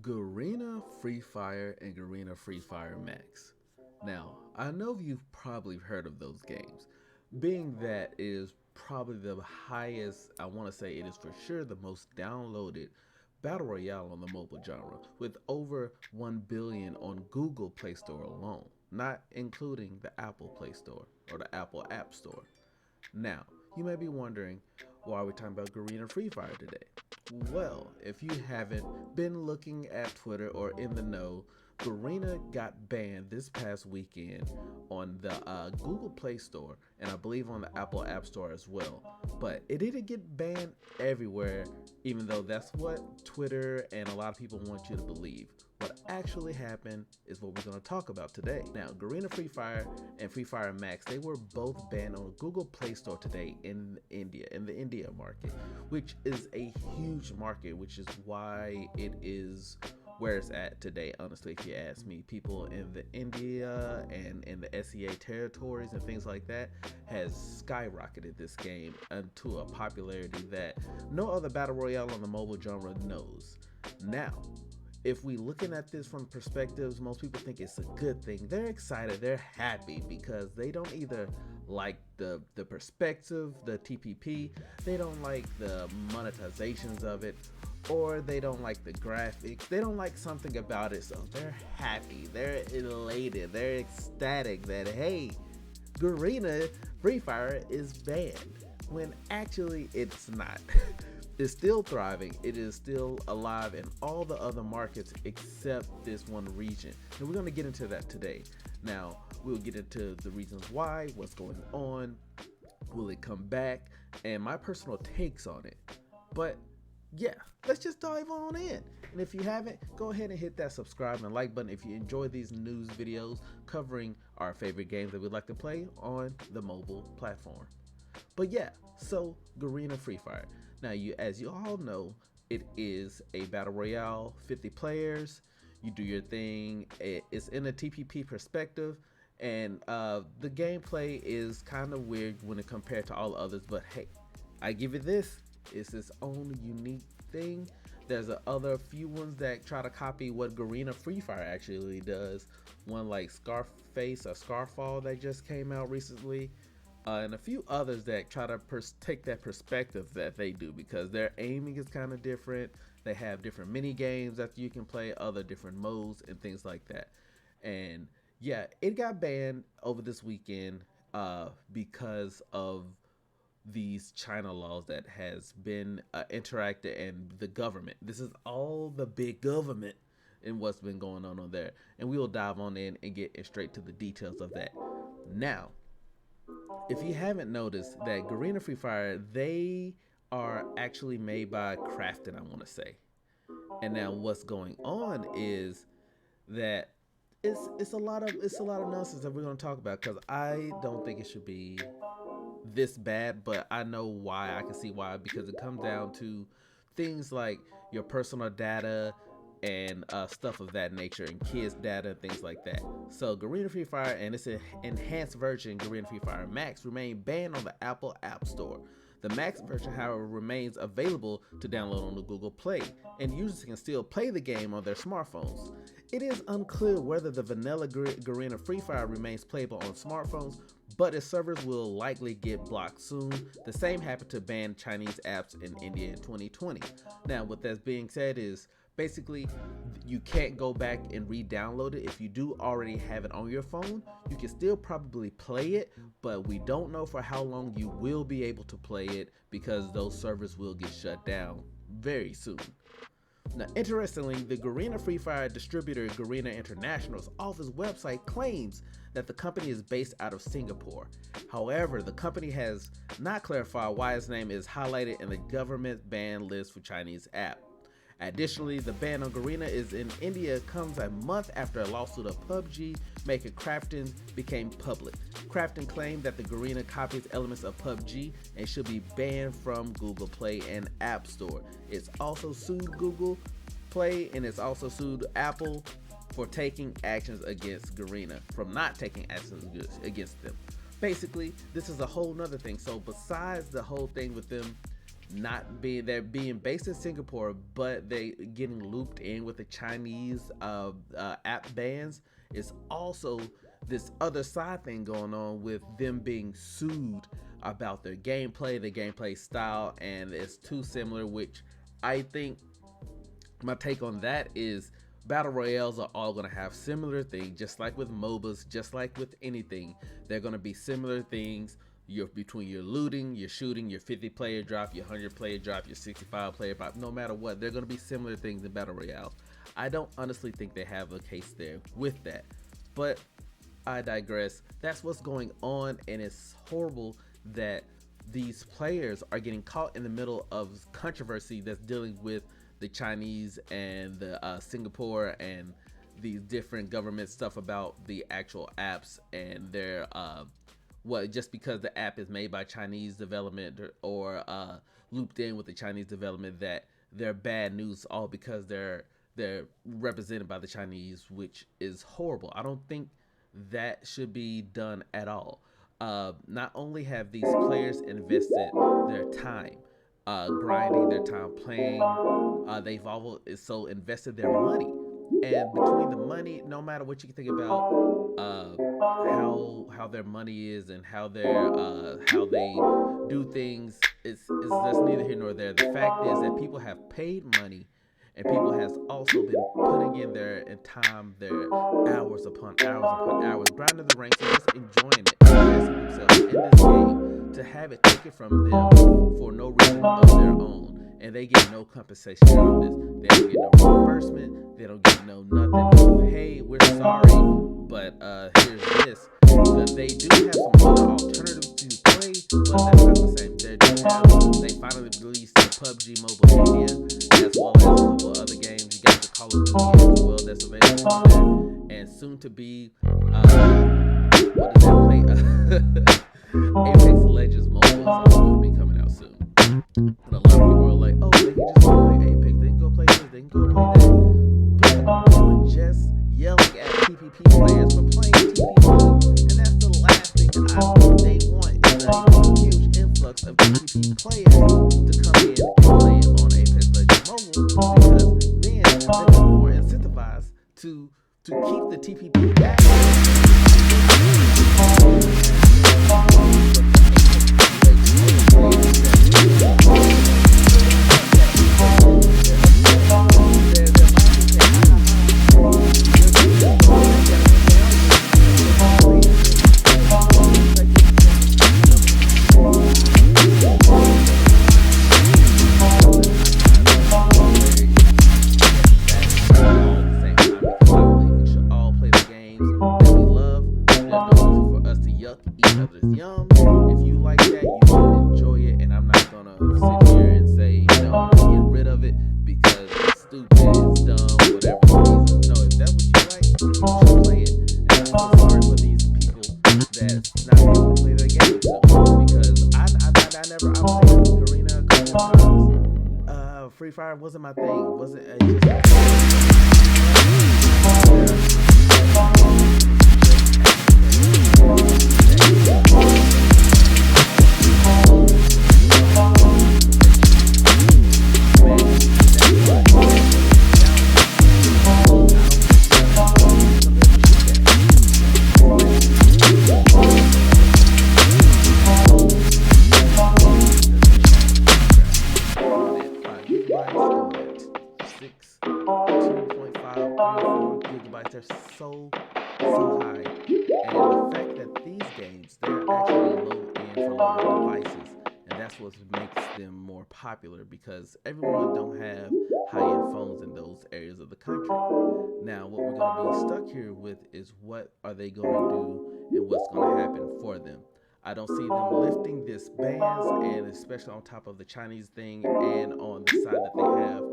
Garena Free Fire and Garena Free Fire Max. Now, I know you've probably heard of those games, being that is probably the highest, I want to say it is for sure the most downloaded battle royale on the mobile genre, with over 1 billion on Google Play Store alone, not including the Apple Play Store or the Apple App Store. Now, you may be wondering, why are we talking about Garena Free Fire today? Well, if you haven't been looking at Twitter or in the know, Garena got banned this past weekend on the Google Play Store and I believe on the Apple App Store as well. But it didn't get banned everywhere, even though that's what Twitter and a lot of people want you to believe. What actually happened is what we're going to talk about today. Now, Garena Free Fire and Free Fire Max, they were both banned on Google Play Store today in India, in the India market, which is a huge market, which is why it is where it's at today. Honestly, if you ask me, people in the India and in the SEA territories and things like that has skyrocketed this game into a popularity that no other battle royale on the mobile genre knows. Now, if we looking at this from perspectives, most people think it's a good thing. They're excited, they're happy because they don't either like the perspective, the TPP, they don't like the monetizations of it, or they don't like the graphics. They don't like something about it, so they're happy, they're elated, they're ecstatic that hey, Garena Free Fire is banned, when actually it's not. Is still thriving. It is still alive in all the other markets except this one region. And we're going to get into that today. Now, we'll get into the reasons why, what's going on, will it come back, and my personal takes on it. But yeah, let's just dive on in. And if you haven't, go ahead and hit that subscribe and like button if you enjoy these news videos covering our favorite games that we'd like to play on the mobile platform. But yeah, so Garena Free Fire. Now, as you all know, it is a battle royale, 50 players. You do your thing. It's in a TPP perspective, and the gameplay is kind of weird when it compared to all others. But hey, I give it this: it's its own unique thing. There's other few ones that try to copy what Garena Free Fire actually does. One like Scarface or Scarfall that just came out recently. And a few others that try to take that perspective that they do, because their aiming is kind of different. They have different mini games that you can play, other different modes and things like that. And yeah, it got banned over this weekend because of these China laws that has been interacted, and the government. This is all the big government and what's been going on there. And we will dive on in and get straight to the details of that. Now, if you haven't noticed that Garena Free Fire, they are actually made by Crafton, I want to say. And now what's going on is that it's a lot of nonsense that we're going to talk about, because I don't think it should be this bad, but I know why. I can see why, because it comes down to things like your personal data and stuff of that nature, and kids data and things like that. So Garena Free Fire and its enhanced version, Garena Free Fire Max, remain banned on the Apple App Store. The Max version, however, remains available to download on the Google Play, and users can still play the game on their smartphones. It is unclear whether the vanilla Garena Free Fire remains playable on smartphones, but its servers will likely get blocked soon. The same happened to banned Chinese apps in India in 2020. Now, with that being said, is basically you can't go back and re-download it. If you do already have it on your phone, you can still probably play it, but we don't know for how long you will be able to play it, because those servers will get shut down very soon. Now, interestingly, the Garena Free Fire distributor Garena International's office website claims that the company is based out of Singapore. However, the company has not clarified why its name is highlighted in the government ban list for Chinese app. Additionally, the ban on Garena is in India comes a month after a lawsuit of PUBG maker Crafton became public. Crafton claimed that the Garena copies elements of PUBG and should be banned from Google Play and App Store. It's also sued Google Play, and it's also sued Apple for taking actions against Garena, from not taking actions against them. Basically, this is a whole nother thing. So besides the whole thing with them not being they're being based in Singapore, but they getting looped in with the Chinese app bans. It's also this other side thing going on with them being sued about their gameplay style, and it's too similar. Which I think my take on that is battle royales are all going to have similar things, just like with MOBAs, just like with anything. They're going to be similar things. You're between your looting, your shooting, your 50 player drop, your 100 player drop, your 65 player drop. No matter what, they're going to be similar things in battle royales. I don't honestly think they have a case there with that, but I digress. That's what's going on, and it's horrible that these players are getting caught in the middle of controversy that's dealing with the Chinese and the Singapore and these different government stuff about the actual apps and their just because the app is made by Chinese development or looped in with the Chinese development, that they're bad news all because they're represented by the Chinese, which is horrible. I don't think that should be done at all. Not only have these players invested their time, grinding, their time playing, they've all so invested their money, and between the money, no matter what you can think about, how their money is and how they do things, is that's neither here nor there. The fact is that people have paid money, and people has also been putting in their time, their hours upon hours upon hours, grinding the ranks and just enjoying it, investing themselves in this game, to have it taken from them for no reason of their own, and they get no compensation out of this. They don't get no reimbursement. They don't get no nothing. No, hey, we're sorry, but here's this. But they do have some other alternatives to play, but that's not the same. They finally released the PUBG Mobile Media, as well as a couple of other games. You got the Call of Duty as well that's available on there, and soon to be what is that play? Apex Legends Mobile is also going to be coming out soon. But a lot of people are like, oh, they can just go play Apex, they can go play this, they can go play that. But people are just yelling at TPP players for playing TPP, and that's the last thing that I think they want, is a huge influx of TPP players to come in and play on Apex Legends Mobile, because then they're more incentivized to keep the TPP back. If you like that, you should enjoy it, and I'm not gonna sit here and say, get rid of it because it's stupid, it's dumb, whatever the reason. No, if that's what you like, you should play it. And I feel sorry for these people that's not able to play their game too, because I played Garena a couple of times. Free Fire wasn't my thing. Wasn't they're so high, and the fact that these games, they're actually low end for lower devices, and that's what makes them more popular, because everyone don't have high-end phones in those areas of the country. Now what we're going to be stuck here with is, what are they going to do and what's going to happen for them. I don't see them lifting this bans, and especially on top of the Chinese thing, and on the side that they have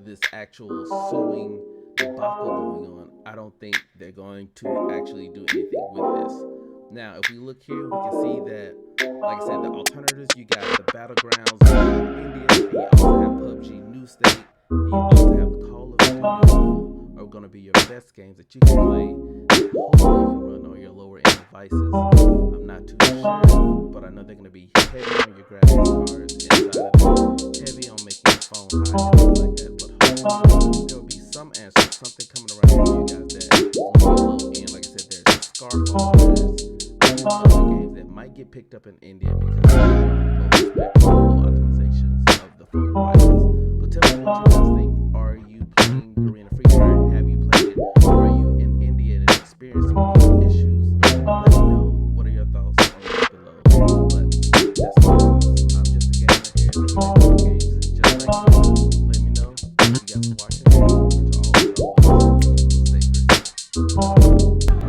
this actual suing debacle going on. I don't think they're going to actually do anything with this. Now, if we look here, we can see that, like I said, the alternatives, you got the Battlegrounds in India, and you also have PUBG New State, and you also have the Call of Duty, are going to be your best games that you can play, that hopefully you can run on your lower end devices. I'm not too sure, but I know they're going to be heavy on your graphics cards inside of it, heavy on making your phone hot and things like that. But hopefully there will be some answer, something coming around for you guys that won't be low end. Like I said, there's Scarfall, there's other games that might get picked up in India because of low specs, low optimizations of the phone devices. But tell me what you guys think. Are you playing Garena Free Fire? Have you played it? Or are you in India and experiencing these issues? Let me know. What are your thoughts on this below? But that's all. I'm just a gamer here to play games just like you. Let me know. Thank you guys for watching. Remember to always stay free.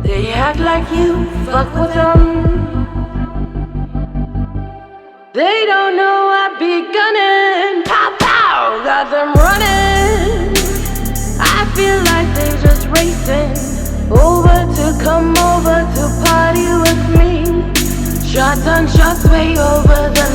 They act like you fuck with them. They don't know I be gunning. Pow pow, got them running. I feel like they just racing over to come over to party with me. Shots on shots way over the